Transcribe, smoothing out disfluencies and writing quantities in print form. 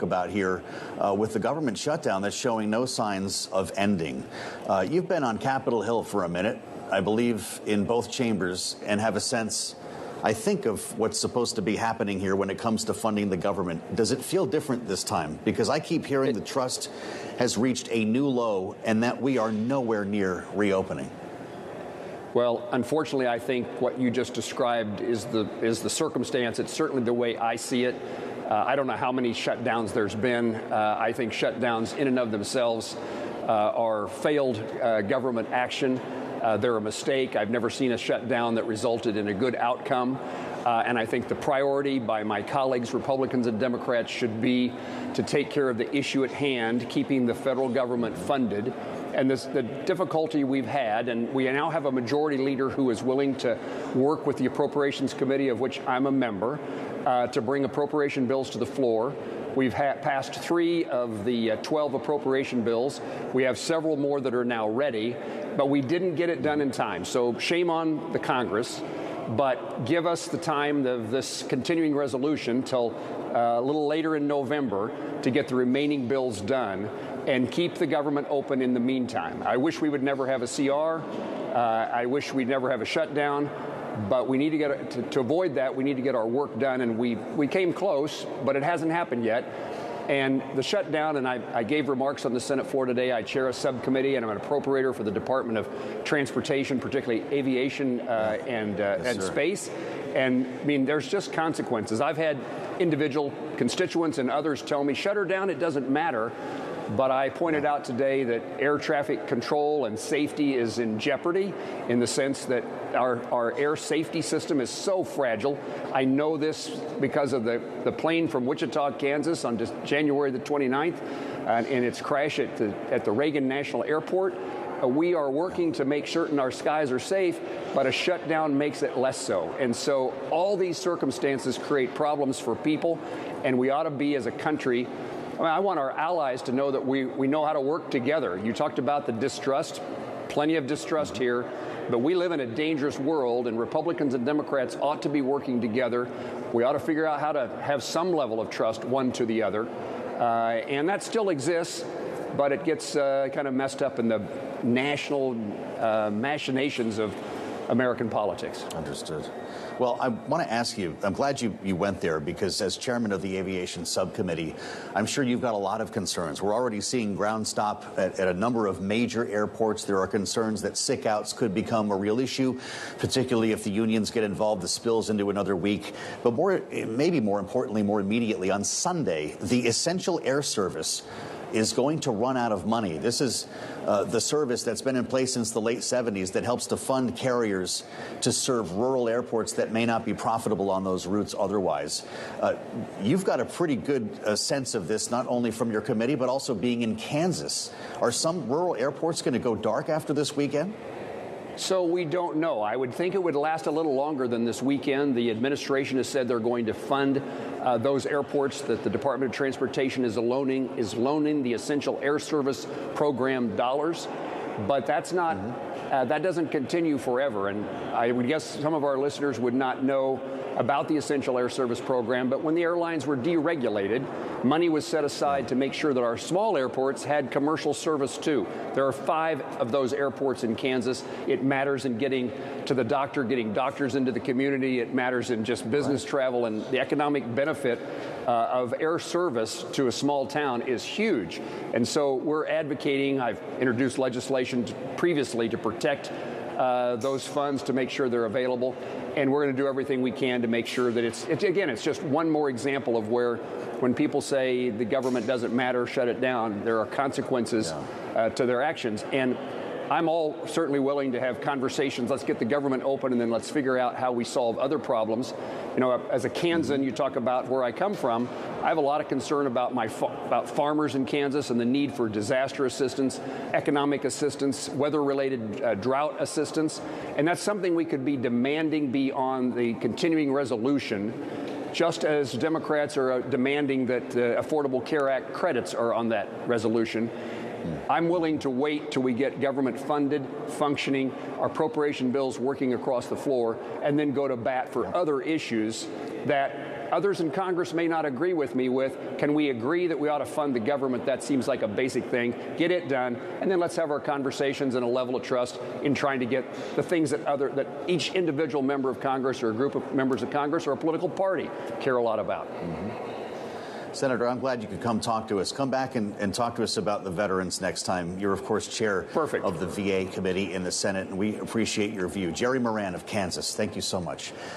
about here with the government shutdown that's showing no signs of ending. You've been on Capitol Hill for a minute, I believe, in both chambers, and have a sense, I think, of what's supposed to be happening here when it comes to funding the government. Does it feel different this time? Because I keep hearing the trust has reached a new low and that we are nowhere near reopening. Well, unfortunately, I think what you just described is the circumstance. It's certainly the way I see it. I don't know how many shutdowns there's been. I think shutdowns in and of themselves are failed government action. They're a mistake. I've never seen a shutdown that resulted in a good outcome. And I think the priority by my colleagues, Republicans and Democrats, should be to take care of the issue at hand, keeping the federal government funded. And the difficulty we've had, and we now have a majority leader who is willing to work with the Appropriations Committee, of which I'm a member, to bring appropriation bills to the floor. We've passed 3 of the 12 appropriation bills. We have several more that are now ready, but we didn't get it done in time. So shame on the Congress, but give us the time of this continuing resolution till a little later in November to get the remaining bills done and keep the government open in the meantime. I wish we would never have a CR. I wish we'd never have a shutdown. But we need to get to avoid that. We need to get our work done, and we came close, but it hasn't happened yet. And the shutdown, and I gave remarks on the Senate floor today. I chair a subcommittee, and I'm an appropriator for the Department of Transportation, particularly Aviation and Space. And I mean, there's just consequences. I've had individual constituents and others tell me, shut her down, it doesn't matter. But I pointed out today that air traffic control and safety is in jeopardy in the sense that our air safety system is so fragile. I know this because of the plane from Wichita, Kansas on January the 29th and its crash at the Reagan National Airport. We are working to make certain our skies are safe, but a shutdown makes it less so. And so all these circumstances create problems for people, and we ought to be, as a country, I want our allies to know that we know how to work together. You talked about the distrust, plenty of distrust here, but we live in a dangerous world, and Republicans and Democrats ought to be working together. We ought to figure out how to have some level of trust one to the other. And that still exists, but it gets kind of messed up in the national machinations of American politics. Understood. Well, I want to ask you, I'm glad you went there, because as chairman of the Aviation Subcommittee, I'm sure you've got a lot of concerns. We're already seeing ground stop at a number of major airports. There are concerns that sick outs could become a real issue, particularly if the unions get involved, the spills into another week. But maybe more importantly, more immediately, on Sunday, the essential air service is going to run out of money. This is the service that's been in place since the late 70s that helps to fund carriers to serve rural airports that may not be profitable on those routes otherwise. You've got a pretty good sense of this, not only from your committee, but also being in Kansas. Are some rural airports going to go dark after this weekend? So we don't know. I would think it would last a little longer than this weekend. The administration has said they're going to fund those airports that the Department of Transportation is loaning the Essential Air Service Program dollars. But that's not, that doesn't continue forever. And I would guess some of our listeners would not know about the Essential Air Service Program, but when the airlines were deregulated, money was set aside to make sure that our small airports had commercial service too. There are 5 of those airports in Kansas. It matters in getting to the doctor, getting doctors into the community. It matters in just business travel, and the economic benefit of air service to a small town is huge. And so we're advocating, I've introduced legislation previously to protect those funds, to make sure they're available. And we're going to do everything we can to make sure that it's just one more example of where, when people say the government doesn't matter, shut it down, there are consequences to their actions. And I'm certainly willing to have conversations. Let's get the government open, and then let's figure out how we solve other problems. You know, as a Kansan, you talk about where I come from. I have a lot of concern about about farmers in Kansas and the need for disaster assistance, economic assistance, weather-related drought assistance. And that's something we could be demanding be on the continuing resolution, just as Democrats are demanding that Affordable Care Act credits are on that resolution. I'm willing to wait till we get government funded, functioning, our appropriation bills working across the floor, and then go to bat for other issues that others in Congress may not agree with me with. Can we agree that we ought to fund the government? That seems like a basic thing. Get it done, and then let's have our conversations and a level of trust in trying to get the things that each individual member of Congress or a group of members of Congress or a political party care a lot about. Senator, I'm glad you could come talk to us. Come back and talk to us about the veterans next time. You're, of course, chair of the VA committee in the Senate, and we appreciate your view. Jerry Moran of Kansas, thank you so much.